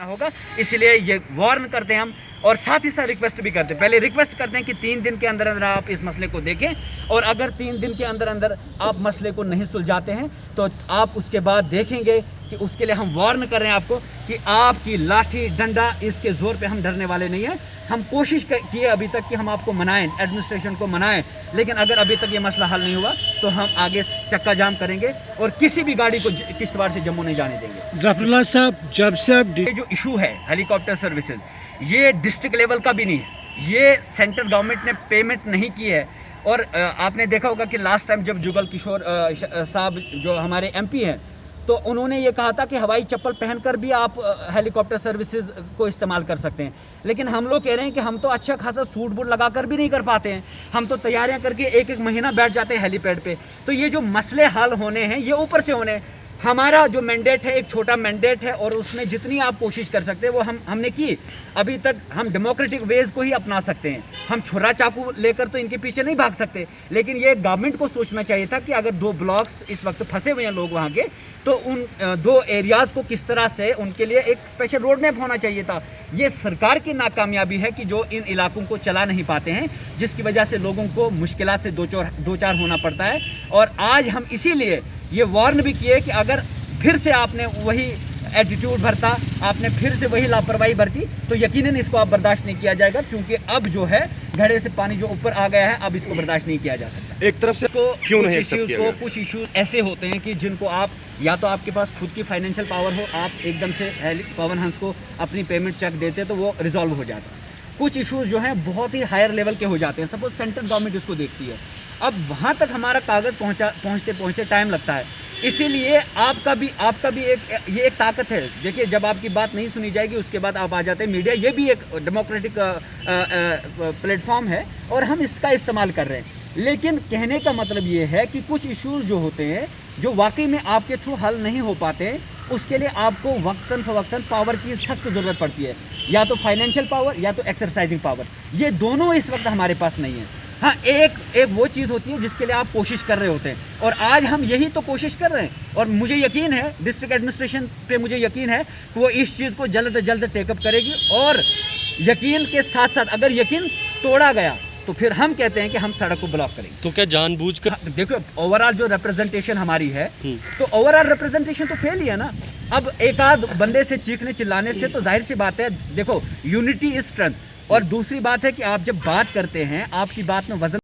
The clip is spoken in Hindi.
होगा, इसलिए ये वार्न करते हैं हम और साथ ही साथ रिक्वेस्ट भी करते हैं। पहले रिक्वेस्ट करते हैं कि 3 दिन के अंदर अंदर आप इस मसले को देखें और अगर 3 दिन के अंदर अंदर आप मसले को नहीं सुलझाते हैं तो आप उसके बाद देखेंगे कि उसके लिए हम वार्न कर रहे हैं आपको कि आपकी लाठी डंडा इसके ज़ोर पे हम डरने वाले नहीं हैं। हम कोशिश किए अभी तक कि हम आपको मनाएं, एडमिनिस्ट्रेशन को मनाएं, लेकिन अगर अभी तक ये मसला हल नहीं हुआ तो हम आगे चक्का जाम करेंगे और किसी भी गाड़ी को किश्तवाड़ से जम्मू नहीं जाने देंगे। ज़फ़रुल्लाह साहब, जब से आप ये जो इशू है हेलीकॉप्टर सर्विसेज, ये डिस्ट्रिक्ट लेवल का भी नहीं है, ये सेंट्रल गवर्नमेंट ने पेमेंट नहीं की है। और आपने देखा होगा कि लास्ट टाइम जब जुगल किशोर साहब जो हमारे MP हैं, तो उन्होंने ये कहा था कि हवाई चप्पल पहनकर भी आप हेलीकॉप्टर सर्विसेज को इस्तेमाल कर सकते हैं, लेकिन हम लोग कह रहे हैं कि हम तो अच्छा खासा सूट बूट लगाकर भी नहीं कर पाते हैं। हम तो तैयारियां करके एक महीना बैठ जाते हैं हेलीपैड पे। तो ये जो मसले हल होने हैं ये ऊपर से होने हैं। हमारा जो मैंडेट है एक छोटा मैंडेट है और उसमें जितनी आप कोशिश कर सकते हैं वो हमने की। अभी तक हम डेमोक्रेटिक वेज को ही अपना सकते हैं, हम छुरा चाकू लेकर तो इनके पीछे नहीं भाग सकते। लेकिन ये गवर्नमेंट को सोचना चाहिए था कि अगर 2 ब्लॉक्स इस वक्त फंसे हुए हैं लोग वहाँ के, तो उन 2 एरियाज़ को किस तरह से उनके लिए एक स्पेशल रोड मैप होना चाहिए था। ये सरकार की नाकामयाबी है कि जो इन इलाकों को चला नहीं पाते हैं, जिसकी वजह से लोगों को मुश्किलात से दो चार होना पड़ता है। और आज हम इसीलिए ये वार्न भी किए कि अगर फिर से आपने वही एटीट्यूड भरता, आपने फिर से वही लापरवाही बरती, तो यकीनन इसको आप बर्दाश्त नहीं किया जाएगा, क्योंकि अब जो है घड़े से पानी जो ऊपर आ गया है, अब इसको बर्दाश्त नहीं किया जा सकता। एक तरफ से क्यों नहीं एक्सेप्ट किया गया? कुछ इश्यूज ऐसे होते हैं कि जिनको आप या तो आपके पास खुद की फाइनेंशियल पावर हो, आप एकदम से पवन हंस को अपनी पेमेंट चेक देते तो वो रिजॉल्व हो जाता। कुछ इश्यूज जो हैं बहुत ही हायर लेवल के हो जाते हैं, सपोज सेंट्रल गवर्नमेंट इसको देखती है, अब वहाँ तक हमारा कागज़ पहुँचते पहुँचते टाइम लगता है। इसीलिए आपका भी ये एक ताकत है। देखिए, जब आपकी बात नहीं सुनी जाएगी उसके बाद आप आ जाते हैं मीडिया, ये भी एक डेमोक्रेटिक प्लेटफॉर्म है और हम इसका इस्तेमाल कर रहे हैं। लेकिन कहने का मतलब ये है कि कुछ इश्यूज जो होते हैं जो वाकई में आपके थ्रू हल नहीं हो पाते हैं, उसके लिए आपको वक्तन फ़वक्तन पावर की सख्त ज़रूरत पड़ती है, या तो फाइनेंशियल पावर या तो एक्सरसाइजिंग पावर। ये दोनों इस वक्त हमारे पास नहीं है। हाँ, एक वो चीज़ होती है जिसके लिए आप कोशिश कर रहे होते हैं, और आज हम यही तो कोशिश कर रहे हैं। और मुझे यकीन है, डिस्ट्रिक्ट एडमिनिस्ट्रेशन पे मुझे यकीन है कि वो इस चीज़ को जल्द से जल्द टेकअप करेगी। और यकीन के साथ साथ अगर यकीन तोड़ा गया तो फिर हम कहते हैं कि हम सड़क को ब्लॉक करेंगे। तो क्या जानबूझकर? हाँ, देखो, ओवरऑल जो रिप्रेजेंटेशन हमारी है, तो ओवरऑल रिप्रेजेंटेशन तो फेल ही है ना। अब एक आध बंदे से चीखने चिल्लाने से तो जाहिर सी बात है, देखो, यूनिटी इज स्ट्रेंथ। और दूसरी बात है कि आप जब बात करते हैं, आपकी बात में वजन